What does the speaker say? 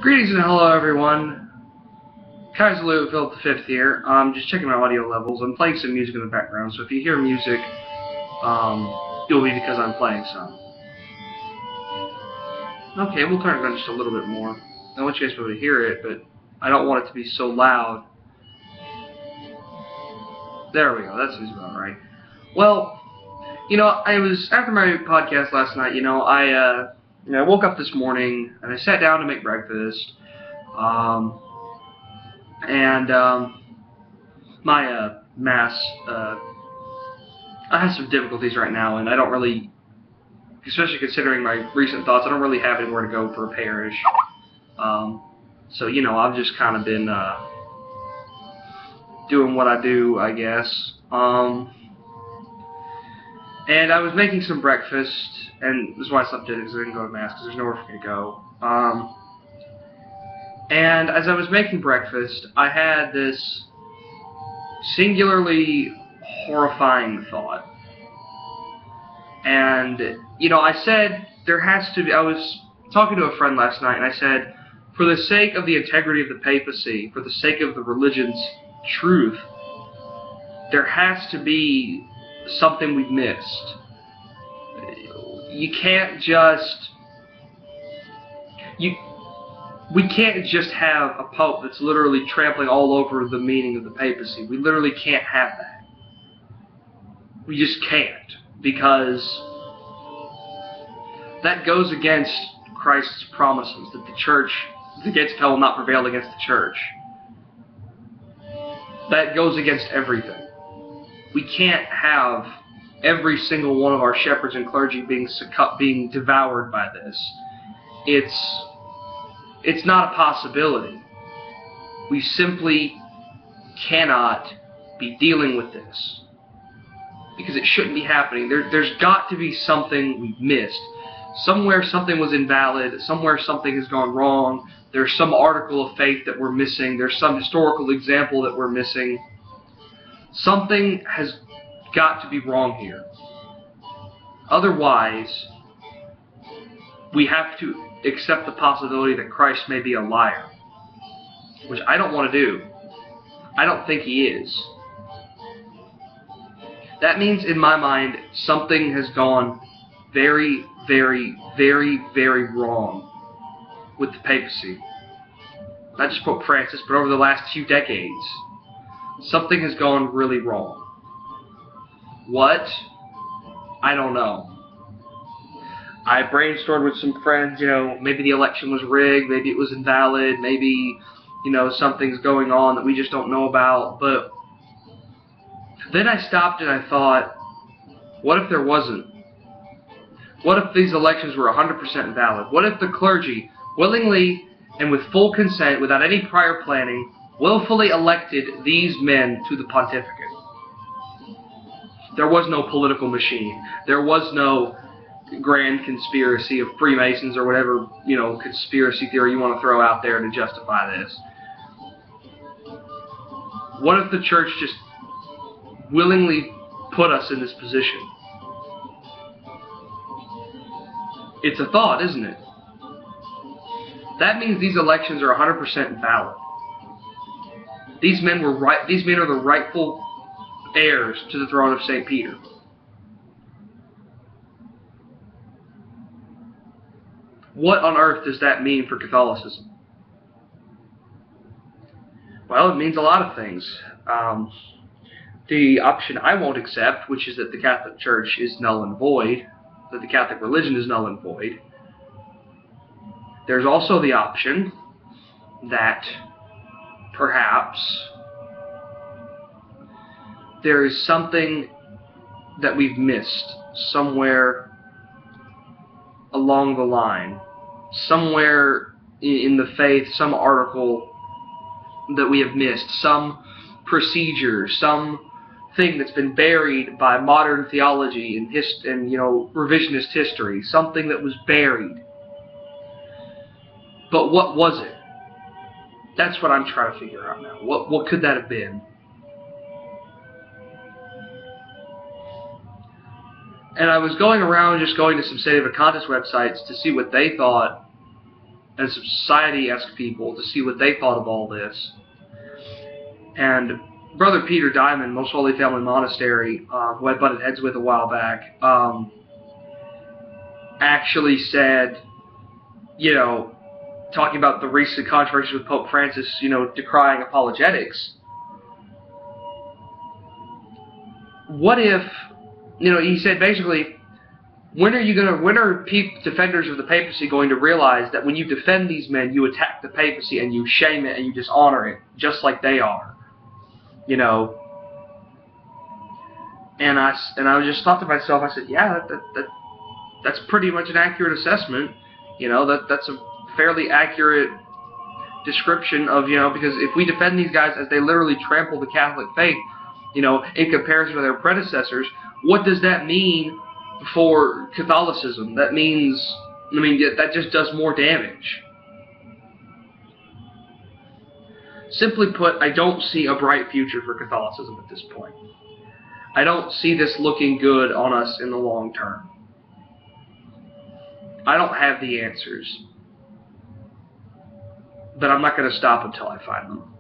Greetings and hello everyone. Kaiserlu Philip V here. I'm just checking my audio levels. I'm playing some music in the background, so if you hear music, it'll be because I'm playing some. Okay, we'll turn it down just a little bit more. I want you guys to be able to hear it, but I don't want it to be so loud. There we go, that seems about right. Well, I was, after my podcast last night, I woke up this morning and I sat down to make breakfast. My mass, I have some difficulties right now, and I don't really, especially considering my recent thoughts, I don't really have anywhere to go for a parish. So, I've just kind of been doing what I do, I guess. And I was making some breakfast, and this is why I slept in, because I didn't go to mass, because there's nowhere for me to go. And as I was making breakfast, I had this singularly horrifying thought. And, I said, there has to be, I was talking to a friend last night, and I said, for the sake of the integrity of the papacy, for the sake of the religion's truth, there has to be something we've missed. You can't just... We can't just have a pope that's literally trampling all over the meaning of the papacy. We literally can't have that. We just can't, because that goes against Christ's promises, that the church, the gates of hell will not prevail against the church. That goes against everything. We can't have every single one of our shepherds and clergy being devoured by this. It's not a possibility. We simply cannot be dealing with this, because it shouldn't be happening. There's got to be something we've missed. Somewhere something was invalid. Somewhere something has gone wrong. There's some article of faith that we're missing. There's some historical example that we're missing. Something has got to be wrong here. Otherwise, we have to accept the possibility that Christ may be a liar, which I don't want to do. I don't think he is. That means, in my mind, something has gone very, very, very, very wrong with the papacy. Not just Pope Francis, but over the last few decades. Something has gone really wrong. What? I don't know. I brainstormed with some friends, maybe the election was rigged, maybe it was invalid, maybe, something's going on that we just don't know about. But then I stopped and I thought, what if there wasn't? What if these elections were 100% valid? What if the clergy willingly and with full consent, without any prior planning, willfully elected these men to the pontificate? There was no political machine. There was no grand conspiracy of Freemasons or whatever, conspiracy theory you want to throw out there to justify this. What if the church just willingly put us in this position? It's a thought, isn't it? That means these elections are 100% valid. These men were right. These men are the rightful heirs to the throne of St. Peter. What on earth does that mean for Catholicism? Well, it means a lot of things. The option I won't accept, which is that the Catholic Church is null and void, that the Catholic religion is null and void. There's also the option that perhaps there is something that we've missed somewhere along the line, somewhere in the faith, some article that we have missed, some procedure, some thing that's been buried by modern theology and revisionist history, something that was buried. But what was it? That's what I'm trying to figure out now. What could that have been? And I was going around just going to some Sedevacantist websites to see what they thought as society asked people to see what they thought of all this. And Brother Peter Diamond, Most Holy Family Monastery, who I butted heads with a while back, actually said, you know, talking about the recent controversy with Pope Francis, you know, decrying apologetics. What if, you know, he said basically, when are defenders of the papacy going to realize that when you defend these men, you attack the papacy and you shame it and you dishonor it, just like they are, you know? And I just thought to myself, I said, yeah, that's pretty much an accurate assessment, you know. That's a fairly accurate description of, you know, because if we defend these guys as they literally trample the Catholic faith, you know, in comparison with their predecessors, what does that mean for Catholicism? That means, I mean, that just does more damage. Simply put, I don't see a bright future for Catholicism at this point. I don't see this looking good on us in the long term. I don't have the answers, but I'm not going to stop until I find them.